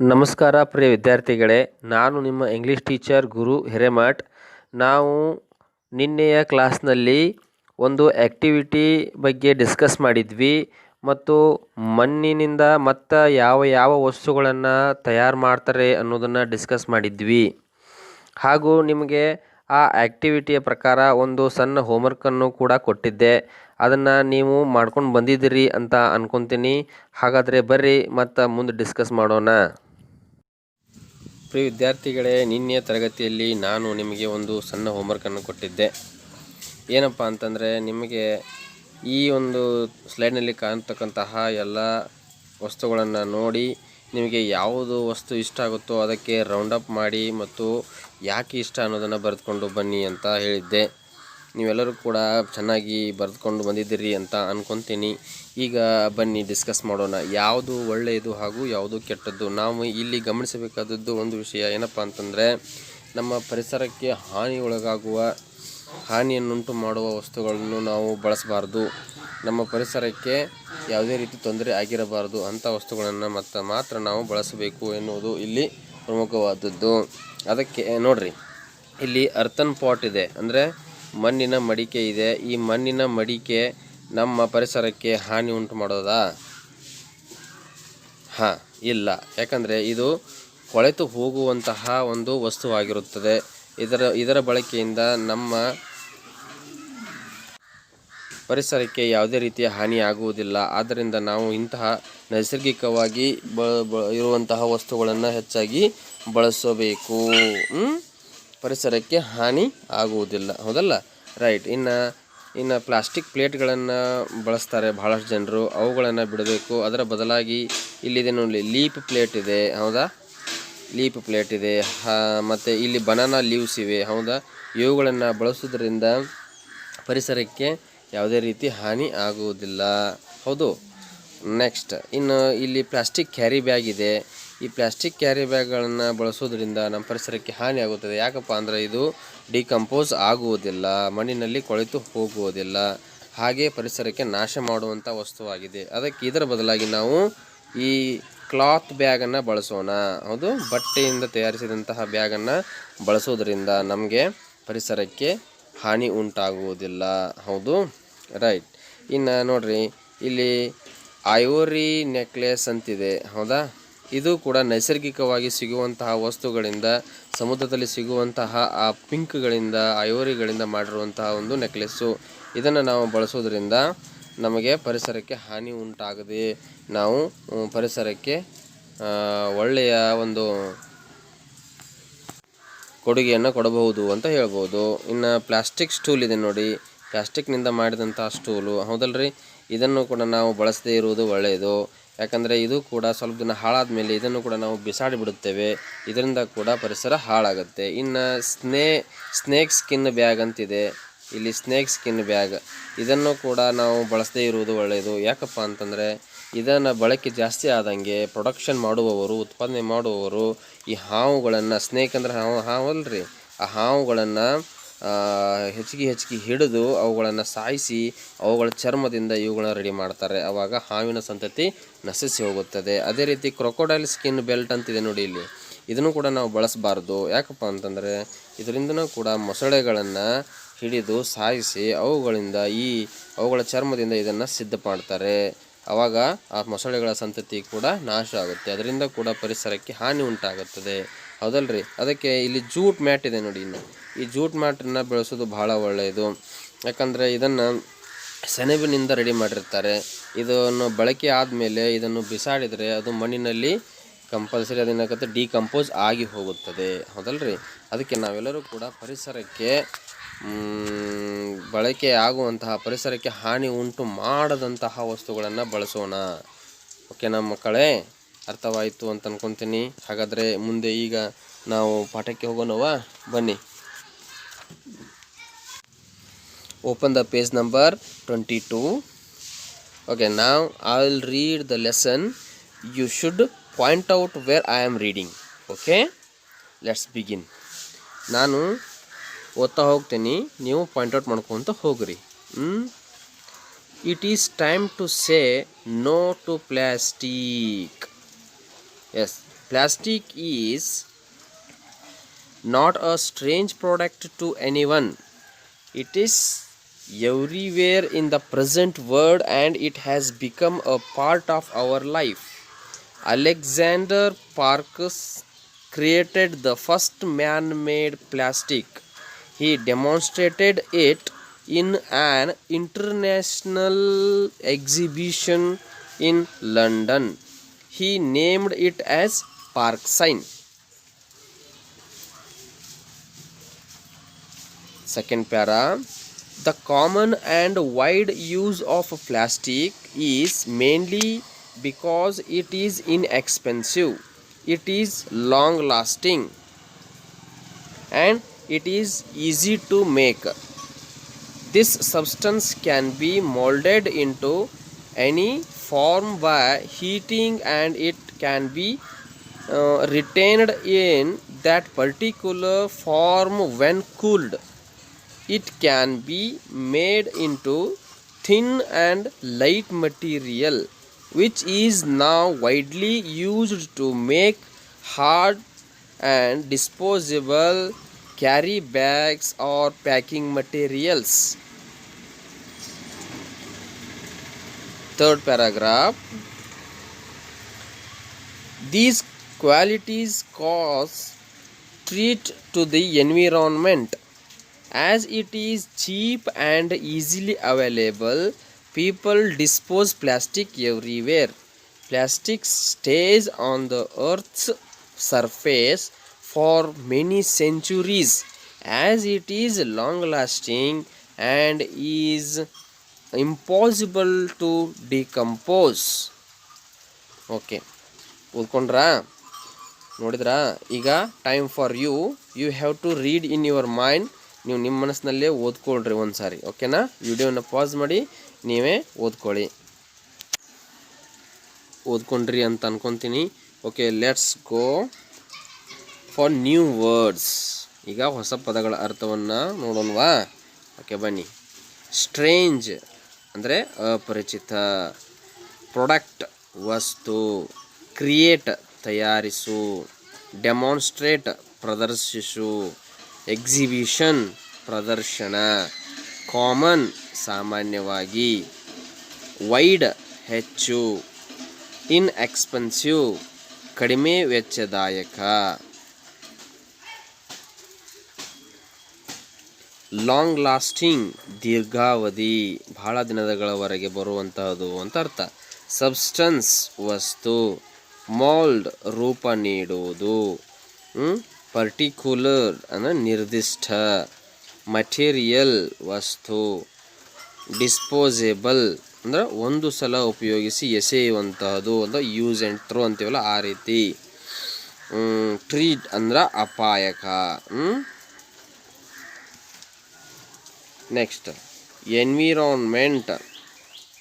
ನಮಸ್ಕಾರ ಪ್ರಿಯ ವಿದ್ಯಾರ್ಥಿಗಳೇ, ನಾನು ನಿಮ್ಮ ಇಂಗ್ಲೀಷ್ ಟೀಚರ್ ಗುರು ಹಿರೇಮಠ್. ನಾವು ನಿನ್ನೆಯ ಕ್ಲಾಸ್ನಲ್ಲಿ ಒಂದು ಆ್ಯಕ್ಟಿವಿಟಿ ಬಗ್ಗೆ ಡಿಸ್ಕಸ್ ಮಾಡಿದ್ವಿ ಮತ್ತು ಮಣ್ಣಿನಿಂದ ಮತ್ತು ಯಾವ ಯಾವ ವಸ್ತುಗಳನ್ನು ತಯಾರು ಮಾಡ್ತಾರೆ ಅನ್ನೋದನ್ನು ಡಿಸ್ಕಸ್ ಮಾಡಿದ್ವಿ. ಹಾಗೂ ನಿಮಗೆ ಆ ಆ್ಯಕ್ಟಿವಿಟಿಯ ಪ್ರಕಾರ ಒಂದು ಸಣ್ಣ ಹೋಮ್ವರ್ಕನ್ನು ಕೂಡ ಕೊಟ್ಟಿದ್ದೆ. ಅದನ್ನು ನೀವು ಮಾಡ್ಕೊಂಡು ಬಂದಿದ್ದೀರಿ ಅಂತ ಅಂದ್ಕೊತೀನಿ. ಹಾಗಾದರೆ ಬರ್ರಿ ಮತ್ತು ಮುಂದೆ ಡಿಸ್ಕಸ್ ಮಾಡೋಣ. ಪ್ರಿಯ ವಿದ್ಯಾರ್ಥಿಗಳೇ, ನಿನ್ನೆಯ ತರಗತಿಯಲ್ಲಿ ನಾನು ನಿಮಗೆ ಒಂದು ಸಣ್ಣ ಹೋಮ್ವರ್ಕನ್ನು ಕೊಟ್ಟಿದ್ದೆ. ಏನಪ್ಪ ಅಂತಂದರೆ, ನಿಮಗೆ ಈ ಒಂದು ಸ್ಲೈಡ್ನಲ್ಲಿ ಕಾಣ್ತಕ್ಕಂತಹ ಎಲ್ಲ ವಸ್ತುಗಳನ್ನು ನೋಡಿ ನಿಮಗೆ ಯಾವುದು ವಸ್ತು ಇಷ್ಟ ಆಗುತ್ತೋ ಅದಕ್ಕೆ ರೌಂಡಪ್ ಮಾಡಿ ಮತ್ತು ಯಾಕೆ ಇಷ್ಟ ಅನ್ನೋದನ್ನು ಬರೆದುಕೊಂಡು ಬನ್ನಿ ಅಂತ ಹೇಳಿದ್ದೆ. ನೀವೆಲ್ಲರೂ ಕೂಡ ಚೆನ್ನಾಗಿ ಬರೆದುಕೊಂಡು ಬಂದಿದ್ದೀರಿ ಅಂತ ಅಂದ್ಕೊತೀನಿ. ಈಗ ಬನ್ನಿ ಡಿಸ್ಕಸ್ ಮಾಡೋಣ, ಯಾವುದು ಒಳ್ಳೆಯದು ಹಾಗೂ ಯಾವುದು ಕೆಟ್ಟದ್ದು. ನಾವು ಇಲ್ಲಿ ಗಮನಿಸಬೇಕಾದದ್ದು ಒಂದು ವಿಷಯ ಏನಪ್ಪ ಅಂತಂದರೆ, ನಮ್ಮ ಪರಿಸರಕ್ಕೆ ಹಾನಿಯನ್ನುಂಟು ಮಾಡುವ ವಸ್ತುಗಳನ್ನು ನಾವು ಬಳಸಬಾರ್ದು. ನಮ್ಮ ಪರಿಸರಕ್ಕೆ ಯಾವುದೇ ರೀತಿ ತೊಂದರೆ ಆಗಿರಬಾರ್ದು ಅಂಥ ವಸ್ತುಗಳನ್ನು ಮಾತ್ರ ನಾವು ಬಳಸಬೇಕು ಎನ್ನುವುದು ಇಲ್ಲಿ ಪ್ರಮುಖವಾದದ್ದು. ಅದಕ್ಕೆ ನೋಡ್ರಿ, ಇಲ್ಲಿ ಅರ್ಥನ್ ಪಾಟ್ ಇದೆ, ಅಂದರೆ ಮಣ್ಣಿನ ಮಡಿಕೆ ಇದೆ. ಈ ಮಣ್ಣಿನ ಮಡಿಕೆ ನಮ್ಮ ಪರಿಸರಕ್ಕೆ ಹಾನಿ ಉಂಟು ಮಾಡೋದಾ? ಇಲ್ಲ. ಯಾಕಂದರೆ ಇದು ಕೊಳೆತು ಹೋಗುವಂತಹ ಒಂದು ವಸ್ತುವಾಗಿರುತ್ತದೆ. ಇದರ ಬಳಕೆಯಿಂದ ನಮ್ಮ ಪರಿಸರಕ್ಕೆ ಯಾವುದೇ ರೀತಿಯ ಹಾನಿ ಆಗುವುದಿಲ್ಲ. ಆದ್ದರಿಂದ ನಾವು ಇಂತಹ ನೈಸರ್ಗಿಕವಾಗಿ ಇರುವಂತಹ ವಸ್ತುಗಳನ್ನು ಹೆಚ್ಚಾಗಿ ಬಳಸಬೇಕು. ಪರಿಸರಕ್ಕೆ ಹಾನಿ ಆಗುವುದಿಲ್ಲ, ಹೌದಲ್ಲ? ರೈಟ್. ಇನ್ನು ಪ್ಲಾಸ್ಟಿಕ್ ಪ್ಲೇಟ್ಗಳನ್ನು ಬಳಸ್ತಾರೆ ಭಾಳಷ್ಟು ಜನರು, ಅವುಗಳನ್ನು ಬಿಡಬೇಕು. ಅದರ ಬದಲಾಗಿ ಇಲ್ಲಿದೆ ನೋಡಿ, ಲೀಪ್ ಪ್ಲೇಟ್ ಇದೆ, ಹೌದಾ? ಲೀಪ್ ಪ್ಲೇಟ್ ಇದೆ. ಮತ್ತು ಇಲ್ಲಿ ಬನಾನಾ ಲೀವ್ಸ್ ಇವೆ, ಹೌದಾ? ಇವುಗಳನ್ನು ಬಳಸೋದ್ರಿಂದ ಪರಿಸರಕ್ಕೆ ಯಾವುದೇ ರೀತಿ ಹಾನಿ ಆಗುವುದಿಲ್ಲ, ಹೌದು? ನೆಕ್ಸ್ಟ್, ಇನ್ನು ಇಲ್ಲಿ ಪ್ಲಾಸ್ಟಿಕ್ ಕ್ಯಾರಿ ಬ್ಯಾಗ್ ಇದೆ. ಈ ಪ್ಲಾಸ್ಟಿಕ್ ಕ್ಯಾರಿ ಬ್ಯಾಗ್ಗಳನ್ನು ಬಳಸೋದ್ರಿಂದ ನಮ್ಮ ಪರಿಸರಕ್ಕೆ ಹಾನಿ ಆಗುತ್ತದೆ. ಯಾಕಪ್ಪ ಅಂದರೆ ಇದು ಡಿಕಂಪೋಸ್ ಆಗುವುದಿಲ್ಲ, ಮಣ್ಣಿನಲ್ಲಿ ಕೊಳೆತು ಹೋಗುವುದಿಲ್ಲ, ಹಾಗೆ ಪರಿಸರಕ್ಕೆ ನಾಶ ಮಾಡುವಂಥ ವಸ್ತುವಾಗಿದೆ. ಅದಕ್ಕೆ ಇದರ ಬದಲಾಗಿ ನಾವು ಈ ಕ್ಲಾತ್ ಬ್ಯಾಗನ್ನು ಬಳಸೋಣ, ಹೌದು? ಬಟ್ಟೆಯಿಂದ ತಯಾರಿಸಿದಂತಹ ಬ್ಯಾಗನ್ನು ಬಳಸೋದ್ರಿಂದ ನಮಗೆ ಪರಿಸರಕ್ಕೆ ಹಾನಿ ಉಂಟಾಗುವುದಿಲ್ಲ, ಹೌದು? ರೈಟ್. ಇನ್ನು ನೋಡ್ರಿ, ಇಲ್ಲಿ ಐವರಿ ನೆಕ್ಲೆಸ್ ಅಂತಿದೆ, ಹೌದಾ? ಇದು ಕೂಡ ನೈಸರ್ಗಿಕವಾಗಿ ಸಿಗುವಂತಹ ವಸ್ತುಗಳಿಂದ, ಸಮುದ್ರದಲ್ಲಿ ಸಿಗುವಂತಹ ಆ ಪಿಂಕ್ಗಳಿಂದ, ಐವರಿಗಳಿಂದ ಮಾಡಿರುವಂತಹ ಒಂದು ನೆಕ್ಲೆಸ್ಸು. ಇದನ್ನು ನಾವು ಬಳಸೋದ್ರಿಂದ ನಮಗೆ ಪರಿಸರಕ್ಕೆ ಹಾನಿ ಉಂಟಾಗದೆ ನಾವು ಪರಿಸರಕ್ಕೆ ಒಳ್ಳೆಯ ಒಂದು ಕೊಡುಗೆಯನ್ನು ಕೊಡಬಹುದು ಅಂತ ಹೇಳ್ಬೋದು. ಇನ್ನು ಪ್ಲಾಸ್ಟಿಕ್ ಸ್ಟೂಲ್ ಇದೆ ನೋಡಿ, ಪ್ಲಾಸ್ಟಿಕ್ನಿಂದ ಮಾಡಿದಂಥ ಸ್ಟೂಲು, ಹೌದಲ್ರಿ? ಇದನ್ನು ಕೂಡ ನಾವು ಬಳಸದೇ ಇರುವುದು ಒಳ್ಳೆಯದು. ಯಾಕಂದರೆ ಇದು ಕೂಡ ಸ್ವಲ್ಪ ದಿನ ಹಾಳಾದ ಮೇಲೆ ಇದನ್ನು ಕೂಡ ನಾವು ಬಿಸಾಡಿ ಬಿಡುತ್ತೇವೆ. ಇದರಿಂದ ಕೂಡ ಪರಿಸರ ಹಾಳಾಗುತ್ತೆ. ಇನ್ನು ಸ್ನೇಕ್ ಸ್ಕಿನ್ ಬ್ಯಾಗ್ ಅಂತಿದೆ, ಇಲ್ಲಿ ಸ್ನೇಕ್ ಸ್ಕಿನ್ ಬ್ಯಾಗ್, ಇದನ್ನು ಕೂಡ ನಾವು ಬಳಸದೇ ಇರುವುದು ಒಳ್ಳೆಯದು. ಯಾಕಪ್ಪ ಅಂತಂದರೆ ಇದನ್ನು ಬಳಕೆ ಜಾಸ್ತಿ ಆದಂಗೆ ಪ್ರೊಡಕ್ಷನ್ ಮಾಡುವವರು, ಉತ್ಪಾದನೆ ಮಾಡುವವರು ಈ ಹಾವುಗಳನ್ನು, ಸ್ನೇಕ್ ಅಂದರೆ ಹಾವಲ್ರಿ, ಆ ಹಾವುಗಳನ್ನು ಹೆಚ್ಚಿಗೆ ಹಿಡಿದು ಅವುಗಳನ್ನು ಸಾಯಿಸಿ ಅವುಗಳ ಚರ್ಮದಿಂದ ಇವುಗಳನ್ನ ರೆಡಿ ಮಾಡ್ತಾರೆ. ಆವಾಗ ಹಾವಿನ ಸಂತತಿ ನಶಿಸಿ ಹೋಗುತ್ತದೆ. ಅದೇ ರೀತಿ ಕ್ರೊಕೊಡೈಲ್ ಸ್ಕಿನ್ ಬೆಲ್ಟ್ ಅಂತಿದೆ ನೋಡಿ, ಇಲ್ಲಿ ಇದನ್ನು ಕೂಡ ನಾವು ಬಳಸಬಾರ್ದು. ಯಾಕಪ್ಪ ಅಂತಂದರೆ ಇದರಿಂದನೂ ಕೂಡ ಮೊಸಳೆಗಳನ್ನು ಹಿಡಿದು ಸಾಯಿಸಿ ಅವುಗಳ ಚರ್ಮದಿಂದ ಇದನ್ನು ಸಿದ್ಧ ಮಾಡ್ತಾರೆ. ಆವಾಗ ಆ ಮೊಸಳೆಗಳ ಸಂತತಿ ಕೂಡ ನಾಶ ಆಗುತ್ತೆ, ಅದರಿಂದ ಕೂಡ ಪರಿಸರಕ್ಕೆ ಹಾನಿ ಉಂಟಾಗುತ್ತದೆ, ಹೌದಲ್ರಿ? ಅದಕ್ಕೆ ಇಲ್ಲಿ ಜೂಟ್ ಮ್ಯಾಟ್ ಇದೆ ನೋಡಿ, ಇನ್ನು ಈ ಜೂಟ್ ಮ್ಯಾಟನ್ನು ಬೆಳೆಸೋದು ಬಹಳ ಒಳ್ಳೆಯದು. ಯಾಕಂದರೆ ಇದನ್ನು ಸೆಣಬಿನಿಂದ ರೆಡಿ ಮಾಡಿರ್ತಾರೆ. ಇದನ್ನು ಬಳಕೆ ಆದಮೇಲೆ ಇದನ್ನು ಬಿಸಾಡಿದರೆ ಅದು ಮಣ್ಣಿನಲ್ಲಿ ಕಂಪಲ್ಸರಿ ಅದೇನಾಗುತ್ತೆ, ಡಿಕಂಪೋಸ್ ಆಗಿ ಹೋಗುತ್ತದೆ, ಹೌದಲ್ರಿ? ಅದಕ್ಕೆ ನಾವೆಲ್ಲರೂ ಕೂಡ ಪರಿಸರಕ್ಕೆ ಬಳಕೆ ಆಗುವಂತಹ, ಪರಿಸರಕ್ಕೆ ಹಾನಿ ಉಂಟು ಮಾಡದಂತಹ ವಸ್ತುಗಳನ್ನು ಬಳಸೋಣ. ಓಕೆನಾ ಮಕ್ಕಳೇ? ಅರ್ಥವಾಯಿತು ಅಂತ ಅಂದ್ಕೊತೀನಿ. ಹಾಗಾದರೆ ಮುಂದೆ ಈಗ ನಾವು ಪಾಠಕ್ಕೆ ಹೋಗೋಣವಾ? ಬನ್ನಿ. Open the page number 22. Okay, now I will read the lesson. You should point out where I am reading. Okay, let's begin. ನಾನು ಓದ್ತಾ ಹೋಗ್ತೀನಿ, ನೀವು ಪಾಯಿಂಟ್ಔಟ್ ಮಾಡ್ಕೊತ ಹೋಗ್ರಿ. It is time to say no to plastic. Yes, Plastic is not a strange product to anyone. It is everywhere in the present world and it has become a part of our life. Alexander Parks created the first man-made plastic. He demonstrated it in an international exhibition in London. He named it as Parksine. Second para. The common and wide use of plastic is mainly because it is inexpensive, it is long lasting, and it is easy to make. This substance can be molded into any form by heating and it can be retained in that particular form when cooled. It can be made into thin and light material which is now widely used to make hard and disposable carry bags or packing materials. Third paragraph. These qualities cause threat to the environment. As it is cheap and easily available, people dispose plastic everywhere. Plastic stays on the earth's surface for many centuries as it is long lasting and is impossible to decompose. Okay, ಓದ್ಕೊಂಡ್ರಾ? ನೋಡಿದ್ರಾ? ಈಗ time for you have to read in your mind. ನೀವು ನಿಮ್ಮ ಮನಸ್ಸಿನಲ್ಲೇ ಓದ್ಕೊಳ್ರಿ ಒಂದು ಸಾರಿ, ಓಕೆನಾ? ವಿಡಿಯೋನ pass ಮಾಡಿ ನೀವೇ ಓದ್ಕೊಳ್ಳಿ. ಓದ್ಕೊಂಡ್ರಿ ಅಂತ ಅನ್ಕೊತೀನಿ. Okay, let's go for new words. ಈಗ ಹೊಸ ಪದಗಳ ಅರ್ಥವನ್ನು ನೋಡೋಣವಾ? ಓಕೆ, ಬನ್ನಿ. ಸ್ಟ್ರೇಂಜ್ ಅಂದರೆ ಅಪರಿಚಿತ, ಪ್ರಾಡಕ್ಟ್ ವಸ್ತು, ಕ್ರಿಯೇಟ್ ತಯಾರಿಸು, ಡೆಮಾನ್ಸ್ಟ್ರೇಟ್ ಪ್ರದರ್ಶಿಸು, ಎಕ್ಸಿಬಿಷನ್ ಪ್ರದರ್ಶನ, ಕಾಮನ್ ಸಾಮಾನ್ಯವಾಗಿ, ವೈಡ್ ಹೆಚ್ಚು, ಇನ್ಎಕ್ಸ್ಪೆನ್ಸಿವ್ ಕಡಿಮೆ ವೆಚ್ಚದಾಯಕ, ಲಾಂಗ್ ಲಾಸ್ಟಿಂಗ್ ದೀರ್ಘಾವಧಿ ಬಹಳ ದಿನಗಳವರೆಗೆ ಬರುವಂತಹದ್ದು ಅಂತ ಅರ್ಥ. ಸಬ್ಸ್ಟನ್ಸ್ ವಸ್ತು, ಮೋಲ್ಡ್ ರೂಪ ನೀಡುವುದು, ಪರ್ಟಿಕ್ಯುಲರ್ ಅಂದರೆ ನಿರ್ದಿಷ್ಟ, ಮಟೀರಿಯಲ್ ವಸ್ತು, ಡಿಸ್ಪೋಸೇಬಲ್ ಅಂದ್ರೆ ಒಂದು ಸಲ ಉಪಯೋಗಿಸಿ ಎಸೆಯುವಂತಹದ್ದು ಅಂದರೆ ಯೂಸ್ ಆ್ಯಂಡ್ ಥ್ರೋ ಅಂತೀವಲ್ಲ ಆ ರೀತಿ. ಟ್ರೀಟ್ ಅಂದ್ರೆ ಅಪಾಯಕ. ನೆಕ್ಸ್ಟ್ ಎನ್ವಿರಾನ್ಮೆಂಟ್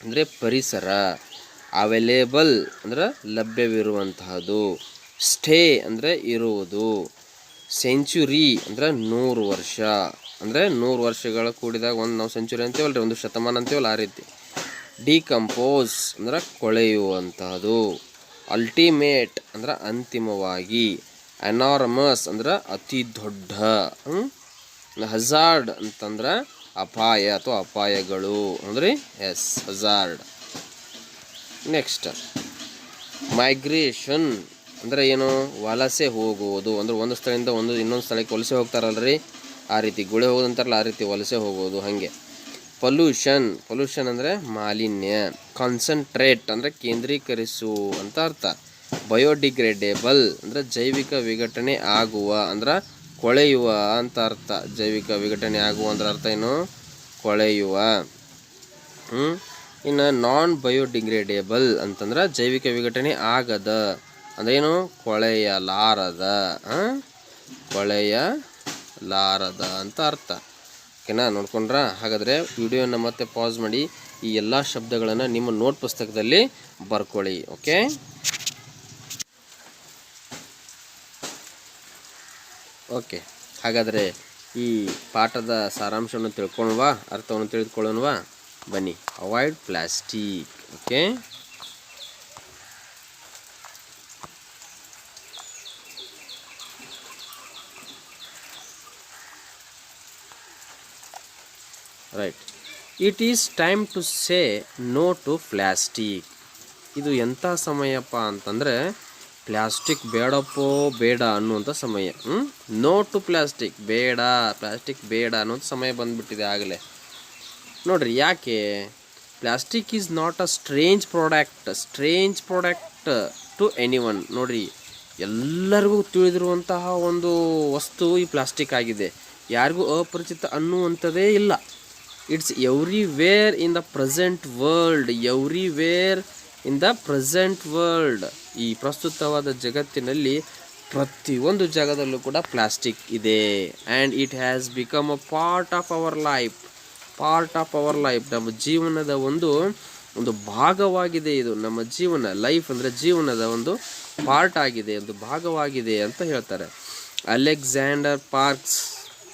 ಅಂದರೆ ಪರಿಸರ, ಅವೈಲೇಬಲ್ ಅಂದರೆ ಲಭ್ಯವಿರುವಂತಹದ್ದು, ಸ್ಟೇ ಅಂದರೆ ಇರುವುದು, ಸೆಂಚುರಿ ಅಂದರೆ 100 ವರ್ಷ ಅಂದರೆ 100 ವರ್ಷಗಳ ಕೂಡಿದಾಗ ಒಂದು ನಾವು ಸೆಂಚುರಿ ಅಂತೀವಲ್ಲ ರೀ, ಒಂದು ಶತಮಾನ ಅಂತೀವಲ್ಲ ಆ ರೀತಿ. ಡಿಕಂಪೋಸ್ ಅಂದರೆ ಕೊಳೆಯುವಂತಹದ್ದು, ಅಲ್ಟಿಮೇಟ್ ಅಂದರೆ ಅಂತಿಮವಾಗಿ, ಎನಾರ್ಮಸ್ ಅಂದರೆ ಅತಿ ದೊಡ್ಡ, ಹಜಾರ್ಡ್ ಅಂತಂದ್ರೆ ಅಪಾಯ ಅಥವಾ ಅಪಾಯಗಳು ಅಂದರೆ ಹಜಾರ್ಡ್. ನೆಕ್ಸ್ಟ್ ಮೈಗ್ರೇಷನ್ ಅಂದರೆ ಏನು? ವಲಸೆ ಹೋಗುವುದು ಅಂದರೆ ಒಂದು ಸ್ಥಳದಿಂದ ಇನ್ನೊಂದು ಸ್ಥಳಕ್ಕೆ ವಲಸೆ ಹೋಗ್ತಾರಲ್ರಿ, ಆ ರೀತಿ ಗುಳೆ ಹೋಗೋದಂತಾರಲ್ಲ ಆ ರೀತಿ ವಲಸೆ ಹೋಗೋದು ಹಾಗೆ. ಪೊಲ್ಯೂಷನ್ ಅಂದರೆ ಮಾಲಿನ್ಯ. ಕಾನ್ಸಂಟ್ರೇಟ್ ಅಂದರೆ ಕೇಂದ್ರೀಕರಿಸು ಅಂತ ಅರ್ಥ. ಬಯೋಡಿಗ್ರೇಡೇಬಲ್ ಅಂದರೆ ಜೈವಿಕ ವಿಘಟನೆ ಆಗುವ ಅಂದ್ರೆ ಕೊಳೆಯುವ ಅಂತ ಅರ್ಥ. ಜೈವಿಕ ವಿಘಟನೆ ಆಗುವ ಅಂದ್ರೆ ಅರ್ಥ ಏನು? ಕೊಳೆಯುವ. ಇನ್ನು ನಾನ್ ಬಯೋಡಿಗ್ರೇಡೇಬಲ್ ಅಂತಂದ್ರೆ ಜೈವಿಕ ವಿಘಟನೆ ಆಗದ ಅಂದ್ರೆ ಏನು? ಕೊಳೆಯಲಾರದ ಅಂತ ಅರ್ಥ. ಓಕೆನಾ? ನೋಡ್ಕೊಂಡ್ರಾ? ಹಾಗಾದರೆ ವಿಡಿಯೋನ ಮತ್ತೆ ಪಾಸ್ ಮಾಡಿ ಈ ಎಲ್ಲ ಶಬ್ದಗಳನ್ನು ನಿಮ್ಮ ನೋಟ್ ಪುಸ್ತಕದಲ್ಲಿ ಬರ್ಕೊಳ್ಳಿ. ಓಕೆ, ಹಾಗಾದರೆ ಈ ಪಾಠದ ಸಾರಾಂಶವನ್ನು ತಿಳ್ಕೊಳ್ಳುವ, ಅರ್ಥವನ್ನು ತಿಳಿದುಕೊಳ್ಳೋಣವಾ? ಬನ್ನಿ. Avoid plastic. Okay, right. It is time to say no to plastic. ಇದು ಎಂಥ ಸಮಯಪ್ಪ ಅಂತಂದರೆ ಪ್ಲಾಸ್ಟಿಕ್ ಬೇಡಪ್ಪೋ ಬೇಡ ಅನ್ನುವಂಥ ಸಮಯ. ನೋ ಟು ಪ್ಲಾಸ್ಟಿಕ್, ಬೇಡ ಪ್ಲಾಸ್ಟಿಕ್ ಬೇಡ ಅನ್ನೋಂಥ ಸಮಯ ಬಂದುಬಿಟ್ಟಿದೆ ಆಗಲೇ. ನೋಡಿರಿ ಯಾಕೆ, plastic is not a strange product to anyone. ನೋಡಿರಿ ಎಲ್ಲರಿಗೂ ತಿಳಿದಿರುವಂತಹ ಒಂದು ವಸ್ತು ಈ ಪ್ಲಾಸ್ಟಿಕ್ ಆಗಿದೆ, ಯಾರಿಗೂ ಅಪರಿಚಿತ ಅನ್ನುವಂಥದ್ದೇ ಇಲ್ಲ. It's everywhere in the present world. ಈ ಪ್ರಸ್ತುತವಾದ ಜಗತ್ತಿನಲ್ಲಿ ಪ್ರತಿಯೊಂದು ಜಾಗದಲ್ಲೂ ಕೂಡ ಪ್ಲಾಸ್ಟಿಕ್ ಇದೆ. And it has become a part of our life. ನಮ್ಮ ಜೀವನದ ಒಂದು ಭಾಗವಾಗಿದೆ. ಇದು ನಮ್ಮ ಜೀವನ, ಲೈಫ್ ಅಂದರೆ ಜೀವನದ ಒಂದು ಪಾರ್ಟ್ ಆಗಿದೆ, ಒಂದು ಭಾಗವಾಗಿದೆ ಅಂತ ಹೇಳ್ತಾರೆ. Alexander Parkes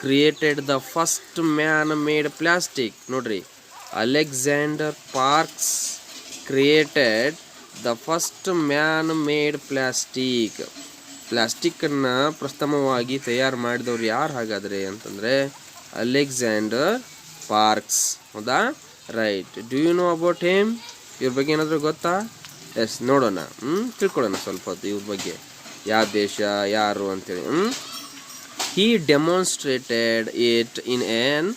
created the first man made plastic. ನೋಡ್ರಿ, Alexander Parkes created the first man made plastic. ಪ್ಲಾಸ್ಟಿಕ್ಕನ್ನು ಪ್ರಥಮವಾಗಿ ತಯಾರು ಮಾಡಿದವರು ಯಾರು ಹಾಗಾದರೆ ಅಂತಂದರೆ ಅಲೆಕ್ಸಾಂಡರ್ ಪಾರ್ಕ್ಸ್. ಹೌದಾ? Right. Do you know about him? ಇವ್ರ ಬಗ್ಗೆ ಏನಾದರೂ ಗೊತ್ತಾ? ಎಸ್, ನೋಡೋಣ, ತಿಳ್ಕೊಳ್ಳೋಣ ಸ್ವಲ್ಪ ಹೊತ್ತು ಇವ್ರ ಬಗ್ಗೆ, ಯಾವ ದೇಶ ಯಾರು ಅಂತೇಳಿ. He demonstrated it in an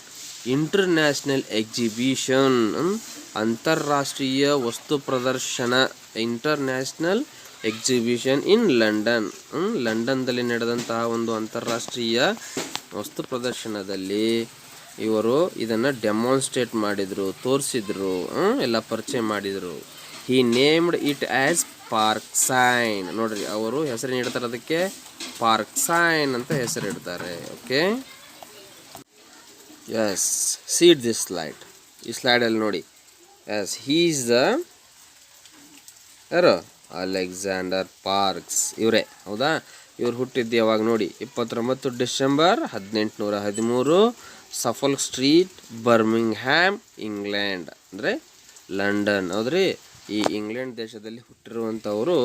international exhibition. ಅಂತಾರಾಷ್ಟ್ರೀಯ ವಸ್ತು ಪ್ರದರ್ಶನ, ಇಂಟರ್ನ್ಯಾಷನಲ್ ಎಕ್ಸಿಬಿಷನ್ ಇನ್ ಲಂಡನ್. ಲಂಡನ್ದಲ್ಲಿ ನಡೆದಂತಹ ಒಂದು ಅಂತಾರಾಷ್ಟ್ರೀಯ ವಸ್ತು ಪ್ರದರ್ಶನದಲ್ಲಿ ಇವರು ಇದನ್ನು ಡೆಮಾನ್ಸ್ಟ್ರೇಟ್ ಮಾಡಿದರು, ತೋರಿಸಿದ್ರು, ಎಲ್ಲ ಪರಿಚಯ ಮಾಡಿದರು. He named it as Parkesine. ನೋಡ್ರಿ, ಅವರು ಹೆಸರು ನೀಡ್ತಾರೆ ಅದಕ್ಕೆ, ಪಾರ್ಕ್ಸೈನ್ ಅಂತ ಹೆಸರಿಡ್ತಾರೆ. Okay, yes, see this slide. ಈ ಸ್ಲೈಡಲ್ಲಿ ನೋಡಿ, ಎಸ್, ಹೀ ಈಸ್ ದ ಯಾರು? ಅಲೆಕ್ಸಾಂಡರ್ ಪಾರ್ಕ್ಸ್ ಇವರೇ. ಹೌದಾ? ಇವ್ರು ಹುಟ್ಟಿದ್ದು ಯಾವಾಗ ನೋಡಿ, 29 December 1813, Suffolk Street, Birmingham, England, ಅಂದರೆ ಲಂಡನ್. ಹೌದ್ರಿ, ಈ ಇಂಗ್ಲೆಂಡ್ ದೇಶದಲ್ಲಿ ಹುಟ್ಟಿರುವಂಥವರು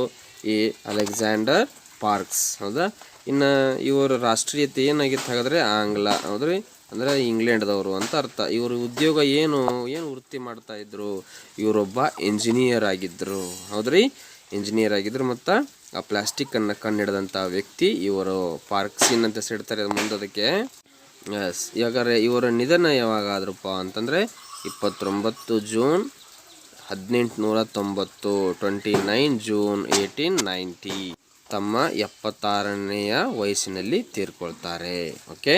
ಈ ಅಲೆಕ್ಸಾಂಡರ್ ಪಾರ್ಕ್ಸ್. ಹೌದಾ? ಇನ್ನು ಇವರ ರಾಷ್ಟ್ರೀಯತೆ ಏನಾಗಿತ್ತು ಹಾಗಾದರೆ ಆಂಗ್ಲ. ಹೌದ್ರಿ, ಅಂದರೆ ಇಂಗ್ಲೆಂಡ್ದವರು ಅಂತ ಅರ್ಥ. ಇವರು ಉದ್ಯೋಗ ಏನು ವೃತ್ತಿ ಮಾಡ್ತಾಯಿದ್ರು? ಇವರೊಬ್ಬ ಇಂಜಿನಿಯರ್ ಆಗಿದ್ದರು. ಹೌದ್ರಿ, ಇಂಜಿನಿಯರ್ ಆಗಿದ್ದರು. ಮತ್ತು ಆ ಪ್ಲಾಸ್ಟಿಕ್ಕನ್ನು ಕಂಡುಹಿಡಿದಂಥ ವ್ಯಕ್ತಿ ಇವರು, ಪಾರ್ಕ್ಸಿನ್ ಅಂತ ಹೆಸರಿಡ್ತಾರೆ ಮುಂದದಕ್ಕೆ. ಎಸ್, ಯಾಕಂದರೆ ಇವರ ನಿಧನ ಯಾವಾಗ ಆದ್ರಪ್ಪ ಅಂತಂದರೆ 29 ಜೂನ್ 1890, 29 ಜೂನ್ 1890. ತಮ್ಮ 76ನೆಯ ವಯಸ್ಸಿನಲ್ಲಿ ತೀರ್ಕೊಳ್ತಾರೆ. Okay,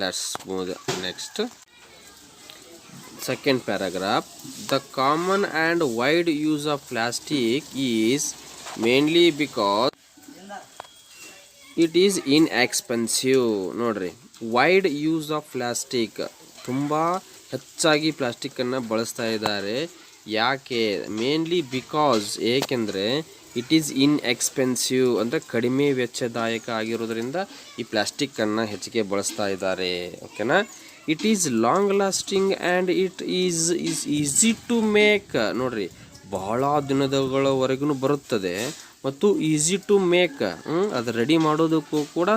let's move next. Second paragraph. The common and wide use of plastic is mainly because it is inexpensive. ನೋಡ್ರಿ, ವೈಡ್ ಯೂಸ್ ಆಫ್ ಪ್ಲಾಸ್ಟಿಕ್, ತುಂಬ ಹೆಚ್ಚಾಗಿ ಪ್ಲಾಸ್ಟಿಕ್ಕನ್ನು ಬಳಸ್ತಾ ಇದ್ದಾರೆ. ಯಾಕೆ? ಮೇನ್ಲಿ ಬಿಕಾಸ್, ಏಕೆಂದರೆ ಇಟ್ ಈಸ್ ಇನ್ಎಕ್ಸ್ಪೆನ್ಸಿವ್ ಅಂದರೆ ಕಡಿಮೆ ವೆಚ್ಚದಾಯಕ ಆಗಿರೋದ್ರಿಂದ ಈ ಪ್ಲಾಸ್ಟಿಕ್ಕನ್ನು ಹೆಚ್ಚಿಗೆ ಬಳಸ್ತಾ ಇದ್ದಾರೆ. ಓಕೆನಾ? It is long lasting and it is easy to make. ನೋಡ್ರಿ, ಬಹಳ ದಿನಗಳವರೆಗೂ ಬರುತ್ತದೆ ಮತ್ತು ಈಸಿ ಟು ಮೇಕ್, ಅದು ರೆಡಿ ಮಾಡೋದಕ್ಕೂ ಕೂಡ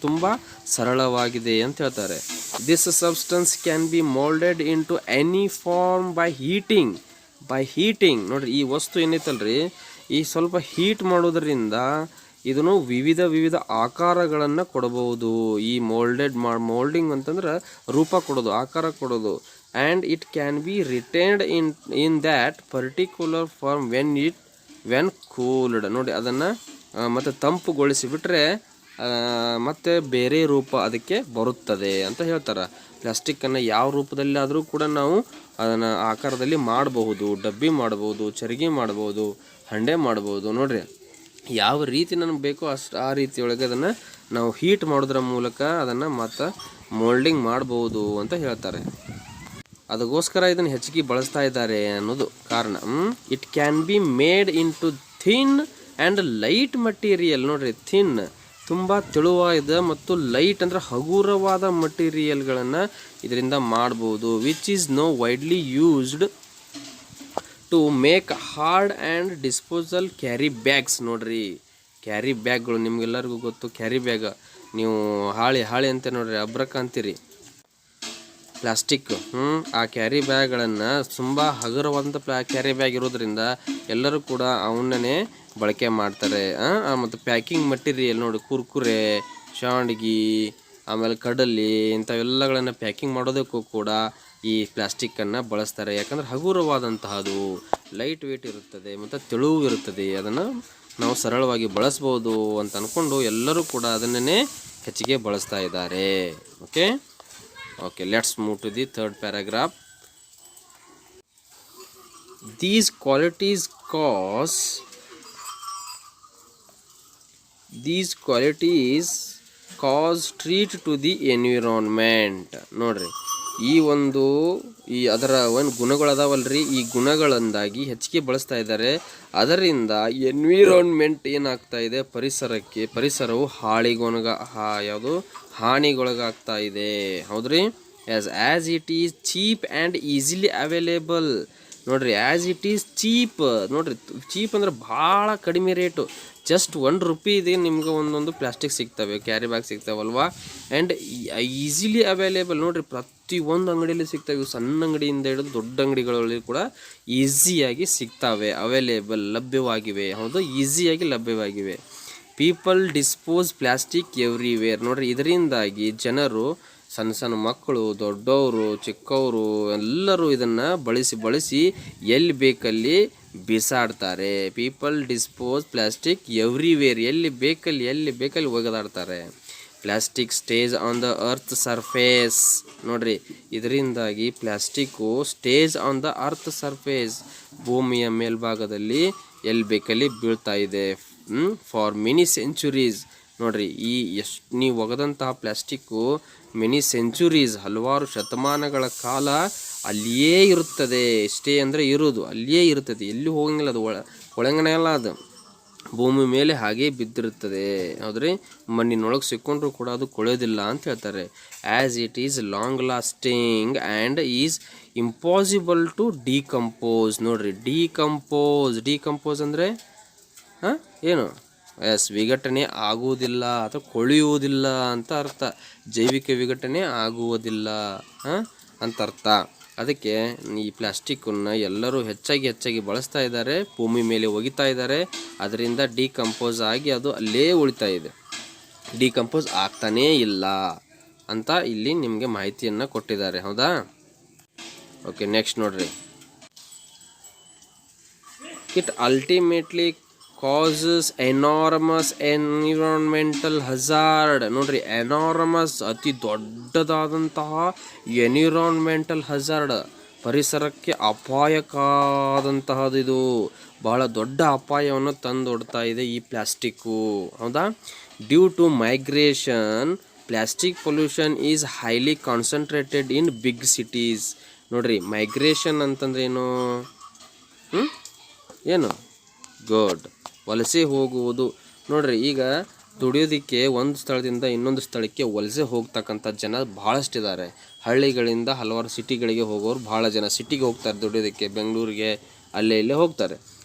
ತುಂಬ ಸರಳವಾಗಿದೆ ಅಂತ ಹೇಳ್ತಾರೆ. This substance can be moulded into any form by heating. ನೋಡ್ರಿ, ಈ ವಸ್ತು ಏನೈತಲ್ರಿ, ಈ ಸ್ವಲ್ಪ ಹೀಟ್ ಮಾಡೋದ್ರಿಂದ ಇದನ್ನು ವಿವಿಧ ಆಕಾರಗಳನ್ನು ಕೊಡಬಹುದು. ಈ ಮೋಲ್ಡಿಂಗ್ ಅಂತಂದ್ರೆ ರೂಪ ಕೊಡೋದು, ಆಕಾರ ಕೊಡೋದು. And it can be retained in that particular form when cooled. ನೋಡಿ, ಅದನ್ನು ಮತ್ತು ತಂಪುಗೊಳಿಸಿಬಿಟ್ರೆ ಮತ್ತು ಬೇರೆ ರೂಪ ಅದಕ್ಕೆ ಬರುತ್ತದೆ ಅಂತ ಹೇಳ್ತಾರೆ. ಪ್ಲಾಸ್ಟಿಕ್ಕನ್ನು ಯಾವ ರೂಪದಲ್ಲಾದರೂ ಕೂಡ ನಾವು ಅದನ್ನು ಆಕಾರದಲ್ಲಿ ಮಾಡಬಹುದು. ಡಬ್ಬಿ ಮಾಡಬಹುದು, ಚರಿಗೆ ಮಾಡಬಹುದು, ಹಂಡೆ ಮಾಡ್ಬೋದು. ನೋಡ್ರಿ, ಯಾವ ರೀತಿ ನನಗೆ ಬೇಕೋ ಆ ರೀತಿಯೊಳಗೆ ಅದನ್ನು ನಾವು ಹೀಟ್ ಮಾಡೋದ್ರ ಮೂಲಕ ಅದನ್ನು ಮತ್ತು ಮೋಲ್ಡಿಂಗ್ ಮಾಡ್ಬೋದು ಅಂತ ಹೇಳ್ತಾರೆ. ಅದಕ್ಕೋಸ್ಕರ ಇದನ್ನು ಹೆಚ್ಚಿಗೆ ಬಳಸ್ತಾ ಇದ್ದಾರೆ ಅನ್ನೋದು ಕಾರಣ. It can be made into thin and light material. ನೋಡ್ರಿ, ಥಿನ್ ತುಂಬ ತೆಳುವಾದ ಮತ್ತು ಲೈಟ್ ಅಂದರೆ ಹಗುರವಾದ ಮಟೀರಿಯಲ್ಗಳನ್ನು ಇದರಿಂದ ಮಾಡ್ಬೋದು. Which is now widely used to make hard and disposal carry bags. ನೋಡ್ರಿ, ಕ್ಯಾರಿ ಬ್ಯಾಗ್ಗಳು ನಿಮ್ಗೆಲ್ಲರಿಗೂ ಗೊತ್ತು. ಕ್ಯಾರಿ ಬ್ಯಾಗ್ ನೀವು ಹಾಳೆ ಅಂತ ನೋಡ್ರಿ, ಅಬ್ರಕ ಅಂತೀರಿ. ಪ್ಲಾಸ್ಟಿಕ್ ಆ ಕ್ಯಾರಿ ಬ್ಯಾಗ್ಗಳನ್ನು ತುಂಬ ಹಗುರವಾದಂಥ ಕ್ಯಾರಿ ಬ್ಯಾಗ್ ಇರೋದ್ರಿಂದ ಎಲ್ಲರೂ ಕೂಡ ಅವನ್ನೇ ಬಳಕೆ ಮಾಡ್ತಾರೆ. ಮತ್ತು ಪ್ಯಾಕಿಂಗ್ ಮಟೀರಿಯಲ್ ನೋಡಿ, ಕುರ್ಕುರೆ, ಶಾಂಡ್ಗಿ, ಆಮೇಲೆ ಕಡಲೆ ಇಂಥವೆಲ್ಲಗಳನ್ನು ಪ್ಯಾಕಿಂಗ್ ಮಾಡೋದಕ್ಕೂ ಕೂಡ ಈ ಪ್ಲಾಸ್ಟಿಕ್ಕನ್ನು ಬಳಸ್ತಾರೆ. ಯಾಕಂದರೆ ಹಗುರವಾದಂತಹದ್ದು, ಲೈಟ್ ವೇಟ್ ಇರುತ್ತದೆ ಮತ್ತು ತೆಳುವು ಇರುತ್ತದೆ, ಅದನ್ನು ನಾವು ಸರಳವಾಗಿ ಬಳಸ್ಬೋದು ಅಂತ ಅಂದ್ಕೊಂಡು ಎಲ್ಲರೂ ಕೂಡ ಅದನ್ನೇ ಹೆಚ್ಚಿಗೆ ಬಳಸ್ತಾ ಇದ್ದಾರೆ. Okay, let's move to the third paragraph. These qualities cause treat to the environment. ನೋಡ್ರಿ, ಅದರ ಒಂದು ಗುಣಗಳದಾವಲ್ರಿ, ಈ ಗುಣಗಳಿಂದಾಗಿ ಹೆಚ್ಚಿಗೆ ಬಳಸ್ತಾ ಇದ್ದಾರೆ. ಅದರಿಂದ ಎನ್ವಿರಾನ್ಮೆಂಟ್ ಏನಾಗ್ತಾ ಇದೆ, ಪರಿಸರವು ಹಾನಿಗೊಳಗಾಗ್ತಾ ಇದೆ. ಹೌದ್ರಿ, as it is cheap and easily available. ನೋಡ್ರಿ, ಆ್ಯಸ್ ಇಟ್ ಈಸ್ ಚೀಪ್. ನೋಡ್ರಿ, ಚೀಪ್ ಅಂದ್ರೆ ಭಾಳ ಕಡಿಮೆ ರೇಟು, ಜಸ್ಟ್ ₹1 ಇದೆ ನಿಮ್ಗೆ ಒಂದೊಂದು ಪ್ಲಾಸ್ಟಿಕ್ ಸಿಗ್ತವೆ, ಕ್ಯಾರಿ ಬ್ಯಾಗ್ ಸಿಗ್ತಾವಲ್ವಾ. And easily available. ನೋಡ್ರಿ, ಪ್ರತಿಯೊಂದು ಅಂಗಡಿಯಲ್ಲಿ ಸಿಗ್ತವೆ. ಸಣ್ಣ ಅಂಗಡಿಯಿಂದ ಹಿಡಿದು ದೊಡ್ಡ ಅಂಗಡಿಗಳಲ್ಲಿ ಕೂಡ ಈಸಿಯಾಗಿ ಸಿಗ್ತವೆ, ಲಭ್ಯವಾಗಿವೆ. ಹೌದು, ಈಸಿಯಾಗಿ ಲಭ್ಯವಾಗಿವೆ. People dispose plastic everywhere. ನೋಡ್ರಿ, ಇದರಿಂದಾಗಿ ಜನರು, ಸಣ್ಣ ಮಕ್ಕಳು, ದೊಡ್ಡವರು, ಚಿಕ್ಕವರು ಎಲ್ಲರೂ ಇದನ್ನು ಬಳಸಿ ಎಲ್ಲಿ ಬೇಕಲ್ಲಿ ಬಿಸಾಡ್ತಾರೆ. People dispose plastic everywhere. ಎಲ್ಲಿ ಬೇಕಲ್ಲಿ ಒಗೆದಾಡ್ತಾರೆ. Plastic stage on the earth surface. ನೋಡ್ರಿ, ಇದರಿಂದಾಗಿ plastic stage on the earth surface, ಭೂಮಿಯ ಮೇಲ್ಭಾಗದಲ್ಲಿ ಎಲ್ಲಿ ಬೇಕಲ್ಲಿ ಬೀಳ್ತಾ ಇದೆ ಫಾರ್ ಮೆನಿ ಸೆಂಚುರೀಸ್. ನೋಡ್ರಿ, ನೀವು ಒಗೆದಂತಹ ಪ್ಲಾಸ್ಟಿಕ್ಕು ಮೆನಿ ಸೆಂಚುರೀಸ್, ಹಲವಾರು ಶತಮಾನಗಳ ಕಾಲ ಅಲ್ಲಿಯೇ ಇರುತ್ತದೆ. ಸ್ಟೇ ಅಂದರೆ ಇರೋದು, ಅಲ್ಲಿಯೇ ಇರುತ್ತದೆ, ಎಲ್ಲಿ ಹೋಗಂಗಿಲ್ಲ. ಅದು ಒಳಗಡೆ ಎಲ್ಲ ಅದು ಭೂಮಿ ಮೇಲೆ ಹಾಗೇ ಬಿದ್ದಿರುತ್ತದೆ. ಹೌದ್ರಿ, ಮಣ್ಣಿನೊಳಗೆ ಸಿಕ್ಕೊಂಡ್ರೂ ಕೂಡ ಅದು ಕೊಳೆಯೋದಿಲ್ಲ ಅಂತ ಹೇಳ್ತಾರೆ. As it is long lasting and is impossible to decompose. ನೋಡ್ರಿ, ಡಿಕಂಪೋಸ್ ಅಂದರೆ ಏನು? ವಿಘಟನೆ ಆಗುವುದಿಲ್ಲ ಅಥವಾ ಕೊಳೆಯುವುದಿಲ್ಲ ಅಂತ ಅರ್ಥ. ಜೈವಿಕ ವಿಘಟನೆ ಆಗುವುದಿಲ್ಲ ಅಂತ ಅರ್ಥ. ಅದಕ್ಕೆ ಈ ಪ್ಲಾಸ್ಟಿಕ್ಕನ್ನು ಎಲ್ಲರೂ ಹೆಚ್ಚಾಗಿ ಬಳಸ್ತಾ ಇದ್ದಾರೆ, ಭೂಮಿ ಮೇಲೆ ಒಗಿತಾ ಇದ್ದಾರೆ. ಅದರಿಂದ ಡಿಕಂಪೋಸ್ ಆಗಿ ಅದು ಅಲ್ಲೇ ಉಳಿತಾ ಇದೆ, ಡಿಕಂಪೋಸ್ ಆಗ್ತಾನೇ ಇಲ್ಲ ಅಂತ ಇಲ್ಲಿ ನಿಮಗೆ ಮಾಹಿತಿಯನ್ನು ಕೊಟ್ಟಿದ್ದಾರೆ. ಹೌದಾ? ಓಕೆ, ನೆಕ್ಸ್ಟ್ ನೋಡ್ರಿ. It ultimately causes enormous environmental hazard. ನೋಡ್ರಿ, ಎನಾರ್ಮಸ್ ಅತಿ ದೊಡ್ಡದಾದಂತಹ ಎನ್ವಿರಾನ್ಮೆಂಟಲ್ ಹಜಾರ್ಡ್, ಪರಿಸರಕ್ಕೆ ಅಪಾಯಕಾದಂತಹದ್ದು. ಇದು ಬಹಳ ದೊಡ್ಡ ಅಪಾಯವನ್ನು ತಂದೊಡ್ತಾ ಇದೆ ಈ ಪ್ಲಾಸ್ಟಿಕ್ಕು. ಹೌದಾ? Due to migration plastic pollution is highly concentrated in big cities. ನೋಡ್ರಿ, ಮೈಗ್ರೇಷನ್ ಅಂತಂದ್ರೆ ಏನು? ಗುಡ್, ವಲಸೆ ಹೋಗುವುದು. ನೋಡ್ರಿ, ಈಗ ದುಡಿಯೋದಕ್ಕೆ ಒಂದು ಸ್ಥಳದಿಂದ ಇನ್ನೊಂದು ಸ್ಥಳಕ್ಕೆ ವಲಸೆ ಹೋಗ್ತಕ್ಕಂಥ ಜನ ಭಾಳಷ್ಟಿದ್ದಾರೆ. ಹಳ್ಳಿಗಳಿಂದ ಹಲವಾರು ಸಿಟಿಗಳಿಗೆ ಹೋಗೋರು ಭಾಳ ಜನ ಸಿಟಿಗೆ ಹೋಗ್ತಾರೆ ದುಡಿಯೋದಕ್ಕೆ, ಬೆಂಗಳೂರಿಗೆ ಇಲ್ಲೇ ಹೋಗ್ತಾರೆ.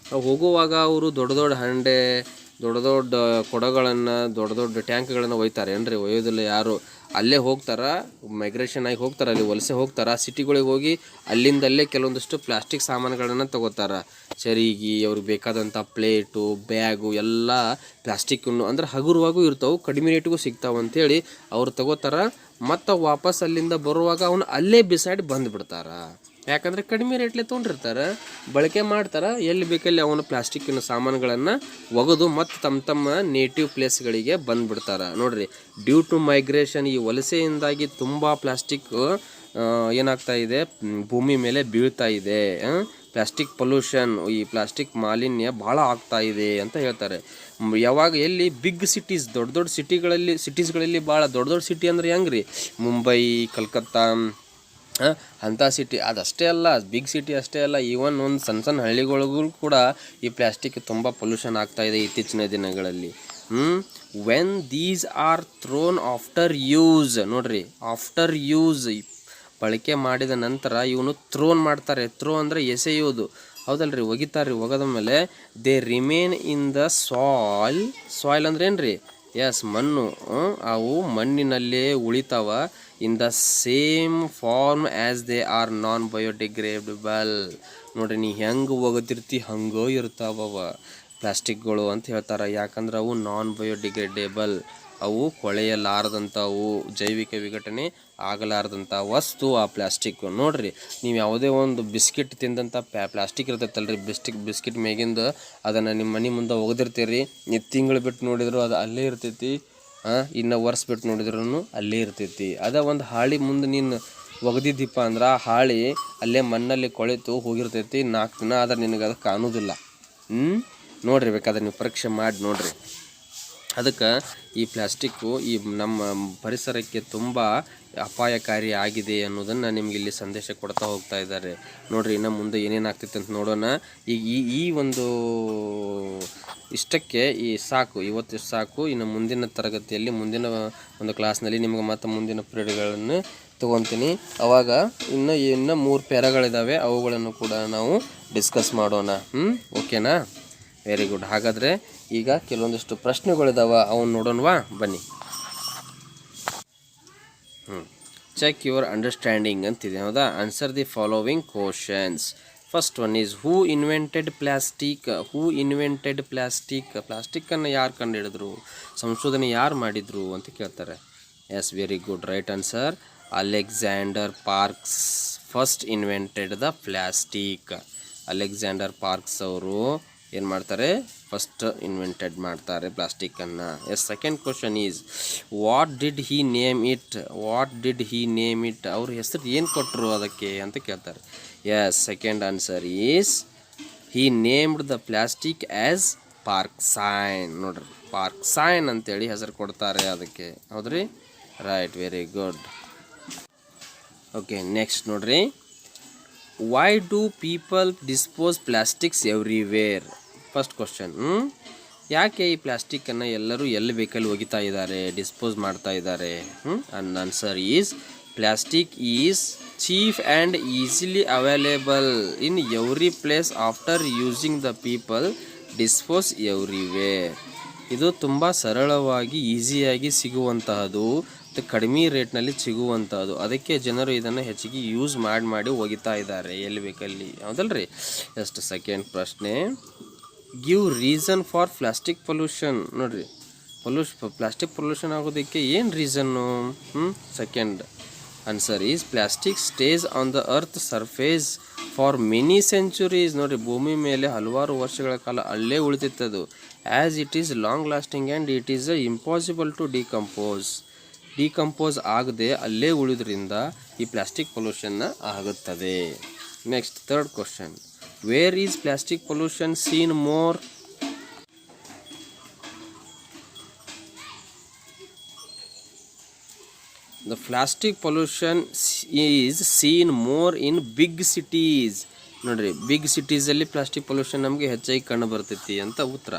ಹೋಗುವಾಗ ಅವರು ದೊಡ್ಡ ಹಂಡೆ, ದೊಡ್ಡ ಕೊಡಗಳನ್ನು, ದೊಡ್ಡ ಟ್ಯಾಂಕ್ಗಳನ್ನು ಒಯ್ತಾರೆ. ಏನ್ರಿ, ಒಯ್ಯೋದಿಲ್ಲ ಯಾರು. ಅಲ್ಲೇ ಹೋಗ್ತಾರೆ, ಮೈಗ್ರೇಷನ್ ಆಗಿ ಹೋಗ್ತಾರೆ, ಅಲ್ಲಿ ವಲಸೆ ಹೋಗ್ತಾರೆ. ಸಿಟಿಗಳಿಗೆ ಹೋಗಿ ಅಲ್ಲಿಂದಲ್ಲೇ ಕೆಲವೊಂದಿಷ್ಟು ಪ್ಲಾಸ್ಟಿಕ್ ಸಾಮಾನುಗಳನ್ನು ತಗೋತಾರೆ. ಸರಿಗೆ ಅವ್ರಿಗೆ ಬೇಕಾದಂಥ ಪ್ಲೇಟು, ಬ್ಯಾಗು ಎಲ್ಲ ಪ್ಲಾಸ್ಟಿಕ್ಕನ್ನು ಅಂದ್ರೆ ಹಗುರವಾಗೂ ಇರ್ತಾವೆ, ಕಡಿಮೆ ರೇಟಿಗೂ ಸಿಗ್ತಾವೆ ಅಂಥೇಳಿ ಅವ್ರು ತಗೋತಾರೆ. ಮತ್ತು ವಾಪಸ್ ಅಲ್ಲಿಂದ ಬರುವಾಗ ಅವನು ಅಲ್ಲೇ ಬಿಸಾಡಿ ಬಂದುಬಿಡ್ತಾರೆ. ಯಾಕಂದರೆ ಕಡಿಮೆ ರೇಟ್ಲೆ ತೊಗೊಂಡಿರ್ತಾರೆ, ಬಳಕೆ ಮಾಡ್ತಾರೆ. ಎಲ್ಲಿ ಬೇಕಲ್ಲಿ ಅವನು ಪ್ಲಾಸ್ಟಿಕ್ಕಿನ ಸಾಮಾನುಗಳನ್ನು ಒಗೆದು ಮತ್ತು ತಮ್ಮ ನೇಟಿವ್ ಪ್ಲೇಸ್ಗಳಿಗೆ ಬಂದುಬಿಡ್ತಾರೆ. ನೋಡ್ರಿ, ಡ್ಯೂ ಟು ಮೈಗ್ರೇಷನ್, ಈ ವಲಸೆಯಿಂದಾಗಿ ತುಂಬ ಪ್ಲಾಸ್ಟಿಕ್ ಏನಾಗ್ತಾ ಇದೆ, ಭೂಮಿ ಮೇಲೆ ಬೀಳ್ತಾ ಇದೆ. ಪ್ಲಾಸ್ಟಿಕ್ ಪೊಲ್ಯೂಷನ್, ಈ ಪ್ಲಾಸ್ಟಿಕ್ ಮಾಲಿನ್ಯ ಭಾಳ ಆಗ್ತಾ ಇದೆ ಅಂತ ಹೇಳ್ತಾರೆ. ಯಾವಾಗ ಎಲ್ಲಿ ಬಿಗ್ ಸಿಟೀಸ್, ದೊಡ್ಡ ಸಿಟೀಸ್ಗಳಲ್ಲಿ ಭಾಳ ದೊಡ್ಡ ಸಿಟಿ ಅಂದರೆ ಹೆಂಗ್ರಿ, ಮುಂಬೈ, ಕಲ್ಕತ್ತಾ ಅಂಥ ಸಿಟಿ. ಅದಷ್ಟೇ ಅಲ್ಲ, ಬಿಗ್ ಸಿಟಿ ಅಷ್ಟೇ ಅಲ್ಲ, ಈವನ್ ಒಂದು ಸಣ್ಣ ಹಳ್ಳಿಗಳಿಗೂ ಕೂಡ ಈ ಪ್ಲಾಸ್ಟಿಕ್ ತುಂಬ ಪೊಲ್ಯೂಷನ್ ಆಗ್ತಾಯಿದೆ ಇತ್ತೀಚಿನ ದಿನಗಳಲ್ಲಿ. When these are throne after use. ನೋಡ್ರಿ, ಆಫ್ಟರ್ ಯೂಸ್, ಬಳಕೆ ಮಾಡಿದ ನಂತರ ಇವನು ಥ್ರೋನ್ ಮಾಡ್ತಾರೆ. ಥ್ರೋ ಅಂದರೆ ಎಸೆಯೋದು, ಹೌದಲ್ರಿ, ಒಗಿತಾರೆ. ಒಗೆದ ಮೇಲೆ they remain in the soil ಅಂದ್ರೆ ಏನ್ರಿ, ಎಸ್ ಮಣ್ಣು ಅವು ಮಣ್ಣಿನಲ್ಲೇ ಉಳಿತಾವ in the same form as they are non biodegradable. ನೋಡಿರಿ ನೀ ಹೆಂಗೆ ಒಗದಿರ್ತಿ ಹಂಗೆ ಇರ್ತಾವವ ಪ್ಲಾಸ್ಟಿಕ್ಗಳು ಅಂತ ಹೇಳ್ತಾರೆ. ಯಾಕಂದ್ರೆ ಅವು ನಾನ್ ಬಯೋಡಿಗ್ರೇಡೇಬಲ್, ಅವು ಕೊಳೆಯಲಾರದಂಥವು, ಜೈವಿಕ ವಿಘಟನೆ ಆಗಲಾರ್ದಂಥ ವಸ್ತು ಆ ಪ್ಲಾಸ್ಟಿಕ್. ನೋಡಿರಿ ನೀವು ಯಾವುದೇ ಒಂದು ಬಿಸ್ಕಿಟ್ ತಿಂದಂಥ ಪ್ಲಾಸ್ಟಿಕ್ ಇರ್ತೈತಲ್ರಿ, ಬಿಸ್ಕಿಟ್ ಮೇಗಿಂದ ಅದನ್ನು ನಿಮ್ಮ ಮನೆ ಮುಂದೆ ಒಗೆದಿರ್ತೀರಿ, ನೀವು ತಿಂಗಳು ಬಿಟ್ಟು ನೋಡಿದ್ರು ಅದು ಅಲ್ಲೇ ಇರ್ತೈತಿ, ಇನ್ನು ವರ್ಷ ಬಿಟ್ಟು ನೋಡಿದ್ರೂ ಅಲ್ಲೇ ಇರ್ತೈತಿ. ಅದ ಒಂದು ಹಾಳಿ ಮುಂದೆ ನೀನು ಒಗೆದಿದ್ದೀಪ ಅಂದ್ರೆ ಆ ಹಾಳಿ ಅಲ್ಲೇ ಮಣ್ಣಲ್ಲಿ ಕೊಳೆತು ಹೋಗಿರ್ತೈತಿ, 4 ದಿನ ಆದ್ರೆ ನಿನಗೆ ಅದು ಕಾಣೋದಿಲ್ಲ. ನೋಡಿರಿ ಬೇಕಾದ್ರೆ ನೀವು ಪರೀಕ್ಷೆ ಮಾಡಿ ನೋಡಿರಿ. ಅದಕ್ಕೆ ಈ ಪ್ಲಾಸ್ಟಿಕ್ಕು ಈ ನಮ್ಮ ಪರಿಸರಕ್ಕೆ ತುಂಬ ಅಪಾಯಕಾರಿ ಆಗಿದೆ ಅನ್ನೋದನ್ನು ನಿಮ್ಗೆ ಇಲ್ಲಿ ಸಂದೇಶ ಕೊಡ್ತಾ ಹೋಗ್ತಾ ಇದ್ದಾರೆ. ನೋಡಿರಿ ಇನ್ನು ಮುಂದೆ ಏನೇನಾಗ್ತೈತೆ ಅಂತ ನೋಡೋಣ. ಈಗ ಈ ಒಂದು ಇಷ್ಟಕ್ಕೆ ಸಾಕು, ಇವತ್ತು ಸಾಕು. ಇನ್ನು ಮುಂದಿನ ತರಗತಿಯಲ್ಲಿ ಮುಂದಿನ ಒಂದು ಕ್ಲಾಸ್ನಲ್ಲಿ ನಿಮ್ಗೆ ಮತ್ತೆ ಮುಂದಿನ ಪೀರಿಯಡ್ಗಳನ್ನು ತೊಗೊತೀನಿ. ಅವಾಗ ಇನ್ನು 3 ಪ್ಯಾರಾಗಳಿದ್ದಾವೆ, ಅವುಗಳನ್ನು ಕೂಡ ನಾವು ಡಿಸ್ಕಸ್ ಮಾಡೋಣ. ಓಕೆನಾ? Very good. ಹಾಗಾದರೆ ಈಗ ಕೆಲವೊಂದಿಷ್ಟು ಪ್ರಶ್ನೆಗಳಿದಾವೆ, ಅವನ್ನ ನೋಡೋಣವಾ ಬನ್ನಿ. ಚೆಕ್ ಯುವರ್ ಅಂಡರ್ಸ್ಟ್ಯಾಂಡಿಂಗ್ ಅಂತಿದೆ, ಹೌದಾ? Answer the following questions. First one is who invented plastic? Who invented plastic? ಪ್ಲಾಸ್ಟಿಕ್ಕನ್ನು ಯಾರು ಕಂಡು ಹಿಡಿದ್ರು, ಸಂಶೋಧನೆ ಯಾರು ಮಾಡಿದರು ಅಂತ ಕೇಳ್ತಾರೆ. Yes, very good, right answer. Alexander Parkes first invented the plastic. ಅಲೆಕ್ಸಾಂಡರ್ ಪಾರ್ಕ್ಸ್ ಅವರು ಏನು ಮಾಡ್ತಾರೆ, ಫಸ್ಟ್ ಇನ್ವೆಂಟೆಡ್ ಮಾಡ್ತಾರೆ ಪ್ಲಾಸ್ಟಿಕ್ಕನ್ನು. Yes, second question is what did he name it? What did he name it? ಅವ್ರ ಹೆಸರು ಏನು ಕೊಟ್ಟರು ಅದಕ್ಕೆ ಅಂತ ಕೇಳ್ತಾರೆ. Yes, second answer is he named the plastic as Parkesine. ನೋಡ್ರಿ, ಪಾರ್ಕ್ಸೈನ್ ಅಂತೇಳಿ ಹೆಸರು ಕೊಡ್ತಾರೆ ಅದಕ್ಕೆ, ಹೌದ್ರಿ? Right, very good. Okay, next ನೋಡ್ರಿ. Why do people dispose plastics everywhere? First question, ಯಾಕೆ ಈ ಪ್ಲಾಸ್ಟಿಕ್ಕನ್ನು ಎಲ್ಲರೂ ಎಲ್ಲಿ ಬೇಕಲ್ಲಿ ಒಗಿತಾ ಇದ್ದಾರೆ, ಡಿಸ್ಪೋಸ್ ಮಾಡ್ತಾ ಇದ್ದಾರೆ? And answer is plastic is cheap and easily available in every place after using the people dispose everywhere. ಇದು ತುಂಬ ಸರಳವಾಗಿ ಈಸಿಯಾಗಿ ಸಿಗುವಂತಹದ್ದು, ಕಡಿಮೆ ರೇಟ್ನಲ್ಲಿ ಸಿಗುವಂಥದ್ದು. ಅದಕ್ಕೆ ಜನರು ಇದನ್ನು ಹೆಚ್ಚಿಗೆ ಯೂಸ್ ಮಾಡಿ ಒಗಿತಾ ಇದ್ದಾರೆ ಎಲ್ಲಿ ಬೇಕಲ್ಲಿ, ಹೌದಲ್ರಿ? ಎಷ್ಟು ಸೆಕೆಂಡ್ ಪ್ರಶ್ನೆ, give reason for plastic pollution. ನೋಡ್ರಿ, ಪ್ಲಾಸ್ಟಿಕ್ ಪೊಲ್ಯೂಷನ್ ಆಗೋದಕ್ಕೆ ಏನು reason? Second answer is plastic stays on the earth surface for many centuries. ನೋಡಿರಿ, ಭೂಮಿ ಮೇಲೆ ಹಲವಾರು ವರ್ಷಗಳ ಕಾಲ ಅಲ್ಲೇ ಉಳಿತಿತ್ತದು. As it is long lasting and it is impossible to decompose ಆಗದೆ ಅಲ್ಲೇ ಉಳಿದ್ರಿಂದ ಈ ಪ್ಲಾಸ್ಟಿಕ್ ಪೊಲ್ಯೂಷನ್ನ ಆಗುತ್ತದೆ. Next third question, where is plastic pollution seen more? The plastic pollution is seen more in big cities. ನೋಡ್ರಿ, ಬಿಗ್ ಸಿಟೀಸಲ್ಲಿ plastic pollution ನಮಗೆ ಹೆಚ್ಚಾಗಿ ಕಂಡು ಬರ್ತೈತಿ ಅಂತ ಉತ್ತರ.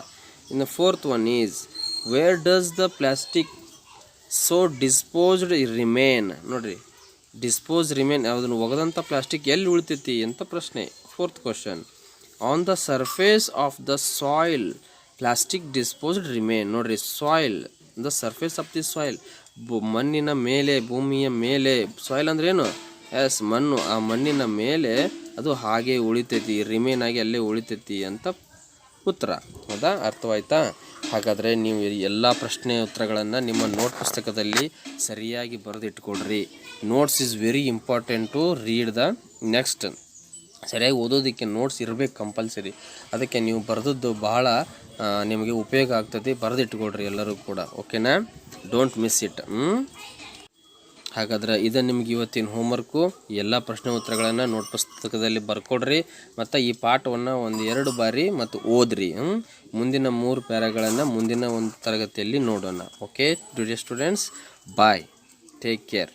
ಇನ್ನು fourth one is where does the plastic so disposed remain? ನೋಡ್ರಿ, ಡಿಸ್ಪೋಸ್ ರಿಮೇನ್ ಯಾವುದನ್ನು ಒಗೆದಂಥ ಪ್ಲಾಸ್ಟಿಕ್ ಎಲ್ಲಿ ಉಳಿತೈತಿ ಅಂತ ಪ್ರಶ್ನೆ. Fourth question, on the surface of the soil plastic disposed remain. ನೋಡ್ರಿ, soil, the surface of the soil, ಮಣ್ಣಿನ ಮೇಲೆ, ಭೂಮಿಯ ಮೇಲೆ. ಸಾಯಿಲ್ ಅಂದ್ರೆ ಏನು? ಎಸ್, ಮಣ್ಣು. ಆ ಮಣ್ಣಿನ ಮೇಲೆ ಅದು ಹಾಗೆ ಉಳಿತೈತಿ, ರಿಮೇನ್ ಆಗಿ ಅಲ್ಲೇ ಉಳಿತೈತಿ ಅಂತ ಉತ್ತರ. ಹೌದಾ? ಅರ್ಥವಾಯ್ತಾ? ಹಾಗಾದರೆ ನೀವು ಎಲ್ಲ ಪ್ರಶ್ನೆ ಉತ್ತರಗಳನ್ನು ನಿಮ್ಮ ನೋಟ್ ಪುಸ್ತಕದಲ್ಲಿ ಸರಿಯಾಗಿ ಬರೆದಿಟ್ಕೊಡ್ರಿ. Notes is very important to read the next. ಸರಿಯಾಗಿ ಓದೋದಕ್ಕೆ ನೋಟ್ಸ್ ಇರಬೇಕು ಕಂಪಲ್ಸರಿ. ಅದಕ್ಕೆ ನೀವು ಬರೆದದ್ದು ಬಹಳ ನಿಮಗೆ ಉಪಯೋಗ ಆಗ್ತದೆ, ಬರೆದಿಟ್ಕೊಡ್ರಿ ಎಲ್ಲರೂ ಕೂಡ. ಓಕೆನಾ? Don't miss it. ಹಾಗಾದ್ರೆ ಇದು ನಿಮ್ಗೆ ಇವತ್ತಿನ ಹೋಮ್ವರ್ಕು. ಎಲ್ಲ ಪ್ರಶ್ನೆ ಉತ್ತರಗಳನ್ನು ನೋಟ್ ಪುಸ್ತಕದಲ್ಲಿ ಬರ್ಕೊಡ್ರಿ ಮತ್ತು ಈ ಪಾಠವನ್ನು 1-2 ಬಾರಿ ಮತ್ತು ಓದ್ರಿ. ಮುಂದಿನ 3 ಪ್ಯಾರಾಗಳನ್ನು ಮುಂದಿನ ಒಂದು ತರಗತಿಯಲ್ಲಿ ನೋಡೋಣ. ಓಕೆ ಡಿಯರ್ ಸ್ಟೂಡೆಂಟ್ಸ್, ಬಾಯ್, ಟೇಕ್ ಕೇರ್.